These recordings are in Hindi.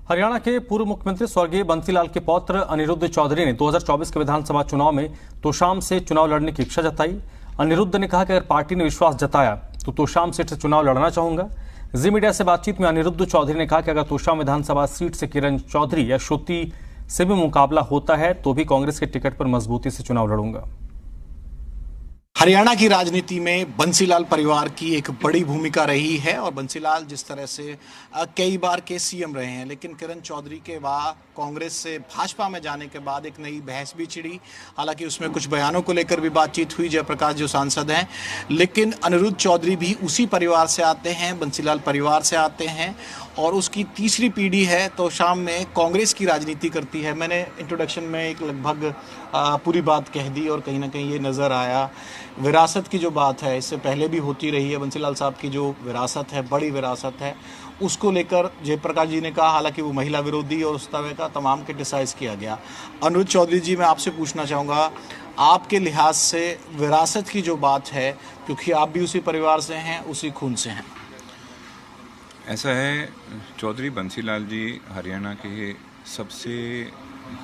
हरियाणा के पूर्व मुख्यमंत्री स्वर्गीय बंसीलाल के पौत्र अनिरुद्ध चौधरी ने 2024 के विधानसभा चुनाव में तोशाम से चुनाव लड़ने की इच्छा जताई। अनिरुद्ध ने कहा कि अगर पार्टी ने विश्वास जताया तो तोशाम सीट से चुनाव लड़ना चाहूंगा। जी मीडिया से बातचीत में अनिरुद्ध चौधरी ने कहा कि अगर तोशाम विधानसभा सीट से किरण चौधरी या श्रुति से भी मुकाबला होता है तो भी कांग्रेस के टिकट पर मजबूती से चुनाव लड़ूंगा। हरियाणा की राजनीति में बंसीलाल परिवार की एक बड़ी भूमिका रही है और बंसीलाल जिस तरह से कई बार के सीएम रहे हैं, लेकिन किरण चौधरी के बाद कांग्रेस से भाजपा में जाने के बाद एक नई बहस भी छिड़ी। हालांकि उसमें कुछ बयानों को लेकर भी बातचीत हुई, जयप्रकाश जो सांसद हैं, लेकिन अनिरुद्ध चौधरी भी उसी परिवार से आते हैं, बंसीलाल परिवार से आते हैं और उसकी तीसरी पीढ़ी है तो शाम में कांग्रेस की राजनीति करती है। मैंने इंट्रोडक्शन में एक लगभग पूरी बात कह दी और कहीं ना कहीं ये नज़र आया विरासत की जो बात है इससे पहले भी होती रही है। बंसीलाल साहब की जो विरासत है, बड़ी विरासत है, उसको लेकर जयप्रकाश जी ने कहा, हालांकि वो महिला विरोधी और उस तरह का तमाम क्रिटिसाइज़ किया गया। अनिरुद्ध चौधरी जी, मैं आपसे पूछना चाहूँगा, आपके लिहाज से विरासत की जो बात है, क्योंकि आप भी उसी परिवार से हैं, उसी खून से हैं। ऐसा है, चौधरी बंसीलाल जी हरियाणा के सबसे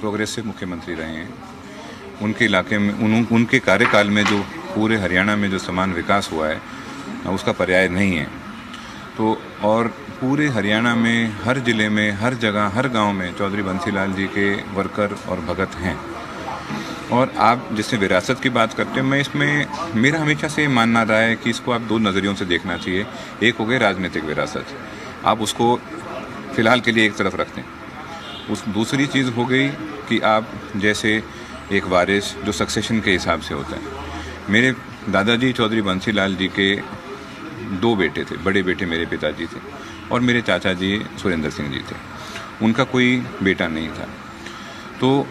प्रोग्रेसिव मुख्यमंत्री रहे हैं। उनके इलाके में उनके कार्यकाल में जो पूरे हरियाणा में जो समान विकास हुआ है उसका पर्याय नहीं है। तो और पूरे हरियाणा में हर जिले में, हर जगह, हर गांव में चौधरी बंसीलाल जी के वर्कर और भगत हैं। और आप जिससे विरासत की बात करते हैं, मैं इसमें मेरा हमेशा से मानना रहा है कि इसको आप दो नज़रियों से देखना चाहिए। एक हो गई राजनीतिक विरासत, आप उसको फ़िलहाल के लिए एक तरफ रखते हैं। उस दूसरी चीज़ हो गई कि आप जैसे एक वारिस जो सक्सेशन के हिसाब से होता है। मेरे दादाजी चौधरी बंसीलाल जी के दो बेटे थे, बड़े बेटे मेरे पिताजी थे और मेरे चाचा जी सुरेंद्र सिंह जी थे। उनका कोई बेटा नहीं था। तो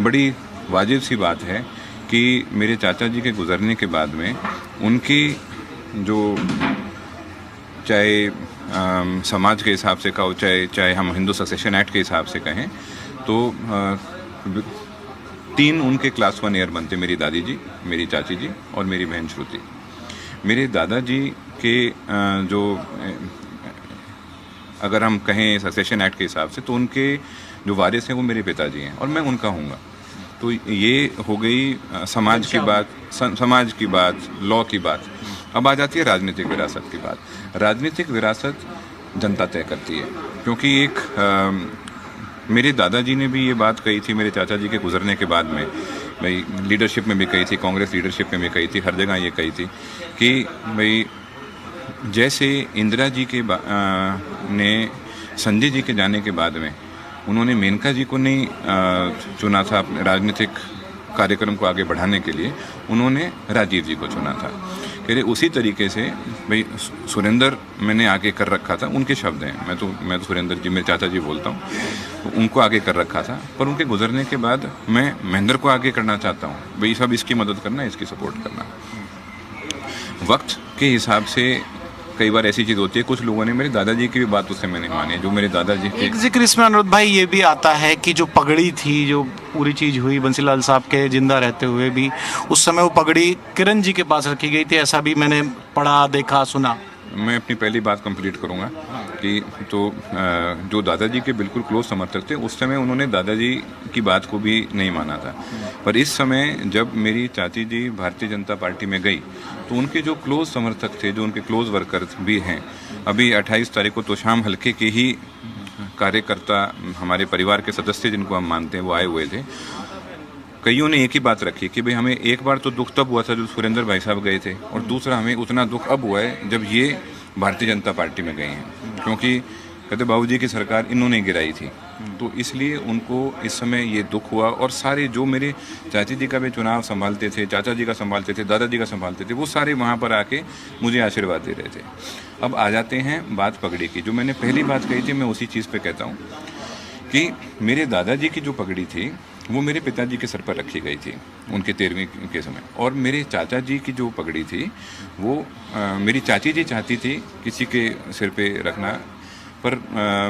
बड़ी वाजिब सी बात है कि मेरे चाचा जी के गुजरने के बाद में उनकी जो चाहे समाज के हिसाब से कहो, चाहे हम हिंदू सक्सेशन एक्ट के हिसाब से कहें, तो 3 उनके क्लास 1 एयर बनते, मेरी दादी जी, मेरी चाची जी और मेरी बहन श्रुति। मेरे दादाजी के जो अगर हम कहें सक्सेशन एक्ट के हिसाब से, तो उनके जो वारिस हैं वो मेरे पिताजी हैं और मैं उनका हूँगा। तो ये हो गई समाज की बात, लॉ की बात। अब आ जाती है राजनीतिक विरासत की बात। राजनीतिक विरासत जनता तय करती है, क्योंकि मेरे दादाजी ने भी ये बात कही थी मेरे चाचा जी के गुजरने के बाद में, भाई लीडरशिप में भी कही थी, कांग्रेस लीडरशिप में भी कही थी, हर जगह ये कही थी कि भाई जैसे इंदिरा जी के ने संजय जी के जाने के बाद में उन्होंने मेनका जी को नहीं चुना था अपने राजनीतिक कार्यक्रम को आगे बढ़ाने के लिए, उन्होंने राजीव जी को चुना था। कह रहे उसी तरीके से भाई सुरेंद्र मैंने आगे कर रखा था, उनके शब्द हैं, मैं तो सुरेंद्र जी, मेरे चाचा जी बोलता हूँ, तो उनको आगे कर रखा था, पर उनके गुजरने के बाद मैं महेंद्र को आगे करना चाहता हूँ। भाई सब इसकी मदद करना, इसकी सपोर्ट करना। वक्त के हिसाब से कई बार ऐसी चीज़ होती है, कुछ लोगों ने मेरे दादाजी की भी बात उससे मैंने मानी है, जो मेरे दादाजी एक जिक्र इसमें अनिरुद्ध भाई ये भी आता है कि जो पगड़ी थी, जो पूरी चीज़ हुई बंसीलाल साहब के जिंदा रहते हुए भी, उस समय वो पगड़ी किरण जी के पास रखी गई थी, ऐसा भी मैंने पढ़ा, देखा, सुना। मैं अपनी पहली बात कंप्लीट करूंगा कि तो जो दादाजी के बिल्कुल क्लोज समर्थक थे, उस समय उन्होंने दादाजी की बात को भी नहीं माना था। पर इस समय जब मेरी चाची जी भारतीय जनता पार्टी में गई, तो उनके जो क्लोज समर्थक थे, जो उनके क्लोज वर्कर भी हैं, अभी 28 तारीख को तोशाम हल्के के ही कार्यकर्ता, हमारे परिवार के सदस्य जिनको हम मानते हैं, वो आए हुए थे। कईयों ने एक ही बात रखी कि भाई हमें एक बार तो दुख तब हुआ था जब सुरेंद्र भाई साहब गए थे, और दूसरा हमें उतना दुख अब हुआ है जब ये भारतीय जनता पार्टी में गए हैं, क्योंकि कहते बाबूजी की सरकार इन्होंने गिराई थी। तो इसलिए उनको इस समय ये दुख हुआ। और सारे जो मेरे चाची जी का भी चुनाव संभालते थे, चाचा जी का संभालते थे, दादाजी का संभालते थे, वो सारे वहाँ पर आके मुझे आशीर्वाद दे रहे थे। अब आ जाते हैं बात पगड़ी की। जो मैंने पहली बात कही थी, मैं उसी चीज़ पे कहता हूँ कि मेरे दादाजी की जो पगड़ी थी वो मेरे पिताजी के सर पर रखी गई थी उनके 13वीं के समय, और मेरे चाचा जी की जो पगड़ी थी वो मेरी चाची जी चाहती थी किसी के सिर पे रखना, पर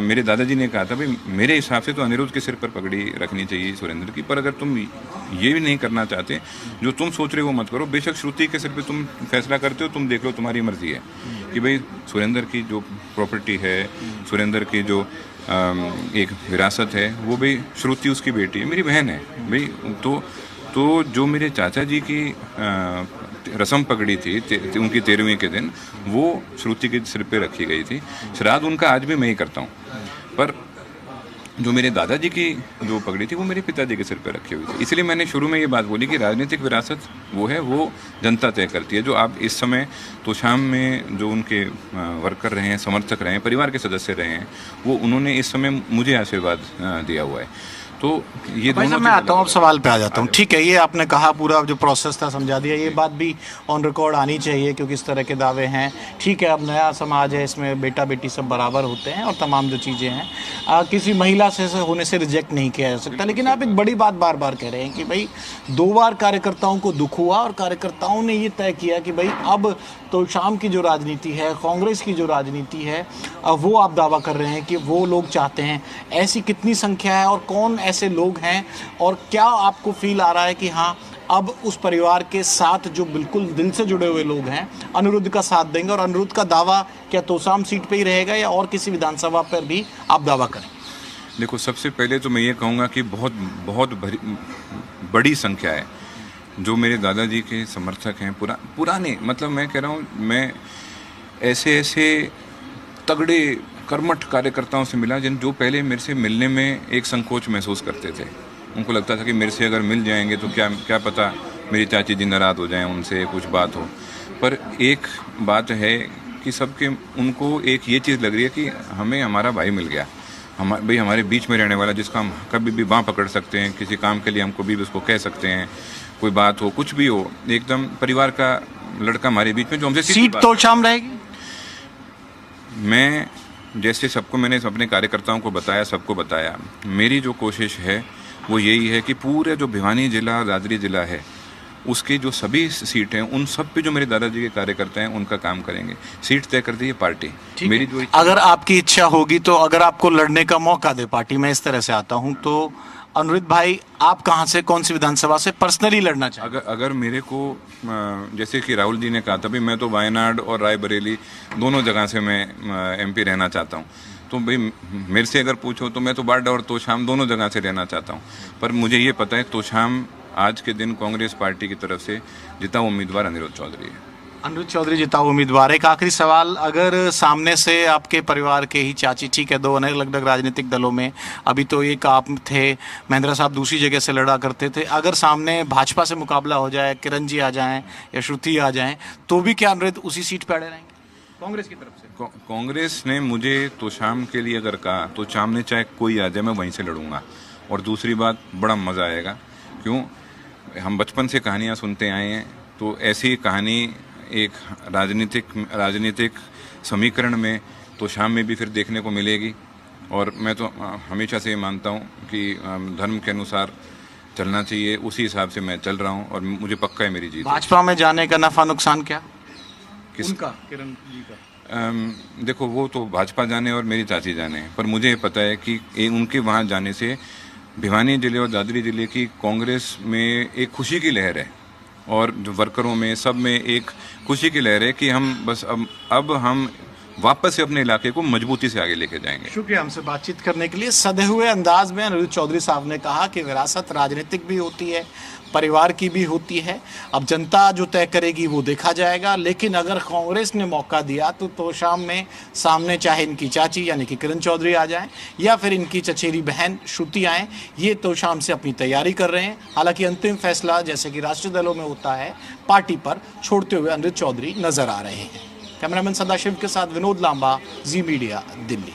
मेरे दादाजी ने कहा था भाई मेरे हिसाब से तो अनिरुद्ध के सिर पर पगड़ी रखनी चाहिए सुरेंद्र की, पर अगर तुम ये भी नहीं करना चाहते, जो तुम सोच रहे हो मत करो, बेशक श्रुति के सिर पे तुम फैसला करते हो, तुम देख लो, तुम्हारी मर्जी है कि भाई सुरेंद्र की जो प्रॉपर्टी है, सुरेंद्र की जो एक विरासत है, वो भी श्रुति उसकी बेटी है, मेरी बहन है भाई। तो जो मेरे चाचा जी की रस्म पकड़ी थी उनकी 13वीं के दिन, वो श्रुति के सिर पे रखी गई थी। श्राद्ध उनका आज भी मैं ही करता हूँ, पर जो मेरे दादाजी की जो पगड़ी थी वो मेरे पिताजी के सिर पे रखी हुई थी। इसलिए मैंने शुरू में ये बात बोली कि राजनीतिक विरासत वो है, वो जनता तय करती है। जो आप इस समय तोशाम में जो उनके वर्कर रहे हैं, समर्थक रहे हैं, परिवार के सदस्य रहे हैं, वो उन्होंने इस समय मुझे आशीर्वाद दिया हुआ है। तो ये भाई साहब, मैं आता हूँ, अब सवाल पे आ जाता हूँ। ठीक है, ये आपने कहा, पूरा जो प्रोसेस था समझा दिया, ये बात भी ऑन रिकॉर्ड आनी चाहिए क्योंकि इस तरह के दावे हैं। ठीक है, अब नया समाज है, इसमें बेटा बेटी सब बराबर होते हैं और तमाम जो चीज़ें हैं किसी महिला से होने से रिजेक्ट नहीं किया जा सकता। लेकिन आप एक बड़ी बात बार बार कह रहे हैं कि भाई 2 बार कार्यकर्ताओं को दुख हुआ और कार्यकर्ताओं ने ये तय किया कि भाई अब तोशाम की जो राजनीति है, कांग्रेस की जो राजनीति है, वो आप दावा कर रहे हैं कि वो लोग चाहते हैं। ऐसी कितनी संख्या है और कौन ऐसे लोग हैं, और क्या आपको फील आ रहा है कि हाँ अब उस परिवार के साथ जो बिल्कुल दिल से जुड़े हुए लोग हैं अनिरुद्ध का साथ देंगे, और अनिरुद्ध का दावा क्या तोशाम सीट पे ही रहेगा या और किसी विधानसभा पर भी आप दावा करें? देखो, सबसे पहले तो मैं ये कहूँगा कि बहुत बहुत बड़ी संख्या है जो मेरे दादाजी के समर्थक हैं, पुराने, मतलब मैं कह रहा हूँ, मैं ऐसे तगड़े कर्मठ कार्यकर्ताओं से मिला जो पहले मेरे से मिलने में एक संकोच महसूस करते थे। उनको लगता था कि मेरे से अगर मिल जाएंगे तो क्या पता मेरी चाची जी नाराज़ हो जाएं, उनसे कुछ बात हो। पर एक बात है कि सबके उनको एक ये चीज़ लग रही है कि हमें हमारा भाई मिल गया, भाई हमारे बीच में रहने वाला, जिसका हम कभी भी बाँह पकड़ सकते हैं, किसी काम के लिए हमको भी उसको कह सकते हैं, कोई बात हो, कुछ भी हो, एकदम परिवार का लड़का हमारे बीच में जो हमसे सीट तोशाम रहेगी। मैं जैसे सबको मैंने अपने कार्यकर्ताओं को बताया, सबको बताया, मेरी जो कोशिश है वो यही है कि पूरे जो भिवानी जिला, दादरी जिला है, उसके जो सभी सीट हैं, उन सब पे जो मेरे दादाजी के कार्यकर्ता हैं उनका काम करेंगे। सीट तय कर दी है पार्टी। मेरी जो अगर आपकी इच्छा होगी तो अगर आपको लड़ने का मौका दे पार्टी, मैं इस तरह से आता हूं, तो अनिरुद्ध भाई आप कहां से, कौन सी विधानसभा से पर्सनली लड़ना चाहेंगे? अगर मेरे को, जैसे कि राहुल जी ने कहा था भी मैं तो वायनाड और रायबरेली दोनों जगह से मैं MP रहना चाहता हूं, तो भाई मेरे से अगर पूछो तो मैं तो बारडा और तोशाम दोनों जगह से रहना चाहता हूं। पर मुझे ये पता है तोशाम आज के दिन कांग्रेस पार्टी की तरफ से जिता उम्मीदवार अनिरुद्ध चौधरी है। अनिरुद्ध चौधरी जिता उम्मीदवार है। एक आखिरी सवाल, अगर सामने से आपके परिवार के ही चाची, ठीक है, 2 अलग अलग राजनीतिक दलों में, अभी तो एक आप थे, महेंद्र साहब दूसरी जगह से लड़ा करते थे, अगर सामने भाजपा से मुकाबला हो जाए, किरण जी आ जाएं या श्रुति आ जाएं, तो भी क्या अनिरुद्ध उसी सीट पर अड़े रहेंगे कांग्रेस की तरफ से? कांग्रेस ने मुझे तोशाम के लिए अगर कहा तो सामने चाहे कोई आ जाए मैं वहीं से लड़ूंगा। और दूसरी बात, बड़ा मज़ा आएगा, क्यों, हम बचपन से कहानियाँ सुनते आए हैं, तो ऐसी कहानी एक राजनीतिक समीकरण में तोशाम में भी फिर देखने को मिलेगी। और मैं तो हमेशा से ये मानता हूँ कि धर्म के अनुसार चलना चाहिए, उसी हिसाब से मैं चल रहा हूँ और मुझे पक्का है मेरी जीत। भाजपा में जाने का नफा नुकसान क्या किसका? किरण जी का। देखो, वो तो भाजपा जाने और मेरी चाची जाने, पर मुझे पता है कि उनके वहाँ जाने से भिवानी जिले और दादरी जिले की कांग्रेस में एक खुशी की लहर है, और जो वर्करों में, सब में एक खुशी की लहर है कि हम बस अब हम वापस से अपने इलाके को मजबूती से आगे लेके जाएंगे। शुक्रिया हमसे बातचीत करने के लिए। सधे हुए अंदाज में अनिरुद्ध चौधरी साहब ने कहा कि विरासत राजनीतिक भी होती है, परिवार की भी होती है, अब जनता जो तय करेगी वो देखा जाएगा। लेकिन अगर कांग्रेस ने मौका दिया तो तोशाम में सामने चाहे इनकी चाची यानी कि किरण चौधरी आ जाएं या फिर इनकी चचेरी बहन श्रुति आएँ, ये तोशाम से अपनी तैयारी कर रहे हैं। हालांकि अंतिम फैसला जैसे कि राष्ट्रीय दलों में होता है, पार्टी पर छोड़ते हुए अनिरुद्ध चौधरी नजर आ रहे हैं। कैमरामैन सदाशिव के साथ विनोद लांबा, जी मीडिया, दिल्ली।